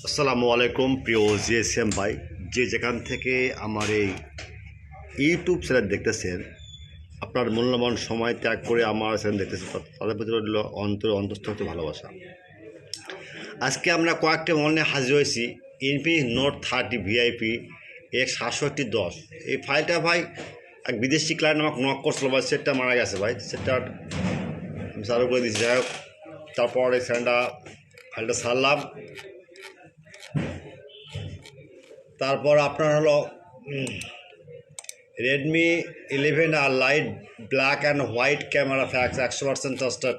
আসসালামু আলাইকুম প্রিয় জিএসএম ভাই, যে যেখান থেকে আমার এই ইউটিউব চ্যানেল দেখতেছেন, আপনার মূল্যবান সময় ত্যাগ করে আমার চ্যানেল দেখতেছেন, তাদের প্রতি রইল অন্তঃস্থ ভালোবাসা। আজকে আমরা কয়েকটা মনে হাজির হয়েছি ইনফিনিক্স নোট 30 ভিআইপি X6710। এই ফাইলটা ভাই এক বিদেশি ক্লায়েন্ট আমাকে নক করছিল, ভাই সেটটা মারা গেছে, ভাই সেটটা আমি চালু করে দিচ্ছি। যাই হোক, তারপর এই ফাইলটা ছাড়লাম। তারপর আপনার হলো রেডমি 11 আর light black and white camera fix 100% trusted.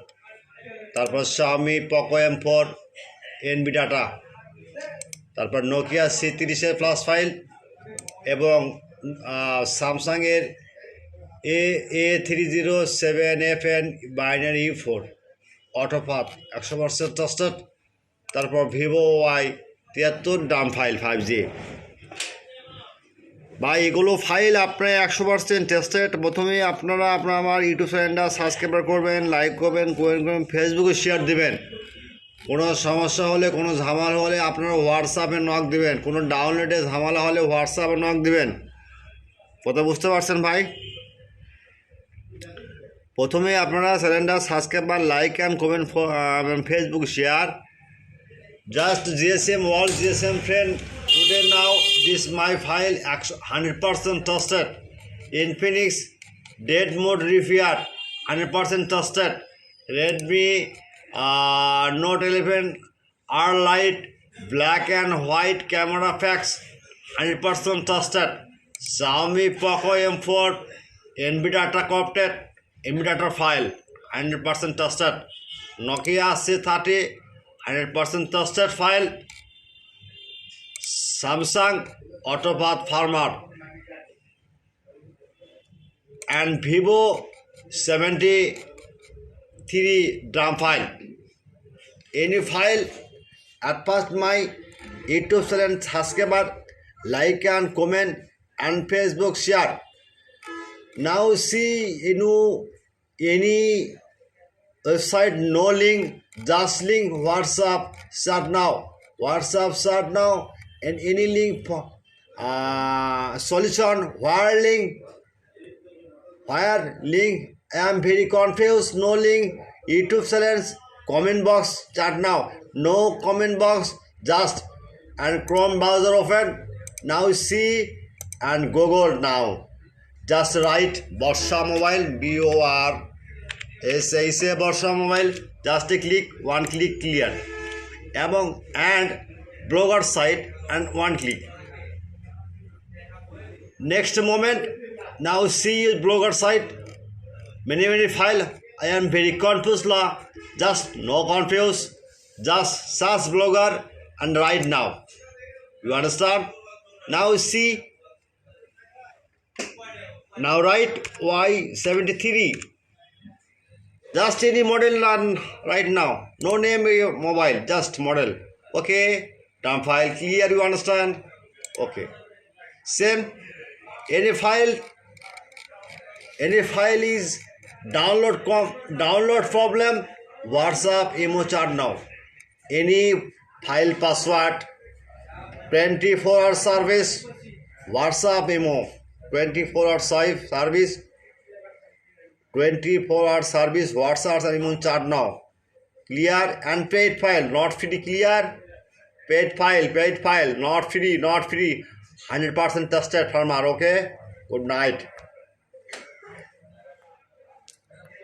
তারপর Xiaomi POCO M4 NVDATA, তারপর নোকিয়া C30 প্লাস ফাইল এবং স্যামসাংয়ের A307FN binary U4 autopath 100% trusted. তারপর Vivo Y73 dump file 5G। ভাই এগুলো ফাইল আপনার 100% টেস্টেড। প্রথমেই আপনারা আমার ইউটিউব চ্যানেলটা সাবস্ক্রাইব করবেন, লাইক করবেন, কমেন্ট করবেন, ফেসবুকে শেয়ার দেবেন। কোনো সমস্যা হলে, কোনো ঝামেলা হলে আপনারা হোয়াটসঅ্যাপে নক দেবেন। কোনো ডাউনলোডে ঝামেলা হলে হোয়াটসঅ্যাপে নক দেবেন। কথা বুঝতে পারছেন ভাই? প্রথমে আপনারা চ্যানেলটা সাবস্ক্রাইব বা like and comment, Facebook share. Just GSM world GSM friend, today now this my file 100% trusted. Infinix dead mode repair 100% trusted. Redmi Note 11 R Lite black and white camera facts 100% trusted. Xiaomi POCO M4 NVDATA corrupted NVDATA file 100% trusted. Nokia C30 100% trusted file. Samsung Autopath Farmer and Vivo 73 drum file. Any file at first my YouTube channel subscriber, like and comment and Facebook share. Now see any website, no link, just link WhatsApp start now. WhatsApp start now, and any link for solution where link I am very confused. No link YouTube channels, comment box chat now. No comment box, just and Chrome browser open now. See and Google now. Just write Borsha Mobile BORSA Borsha Mobile. Just a click, one click clear. And blogger site and one click. Next moment, now see blogger site. Many file. I am very confused. Just no confuse. Just search blogger and write now. You understand? Now see. Now write Y73. Just any model right now. No name mobile, just model. Okay. Dump file clear, you understand? Okay. Same. Any file is download problem, WhatsApp emo chat now. Any file password, 24-hour service, WhatsApp emo, 24-hour service. 24-hour service, WhatsApp and email chat now. Clear and paid file, not free. Clear, paid file, not free. 100% trusted farmer. Okay. Good night.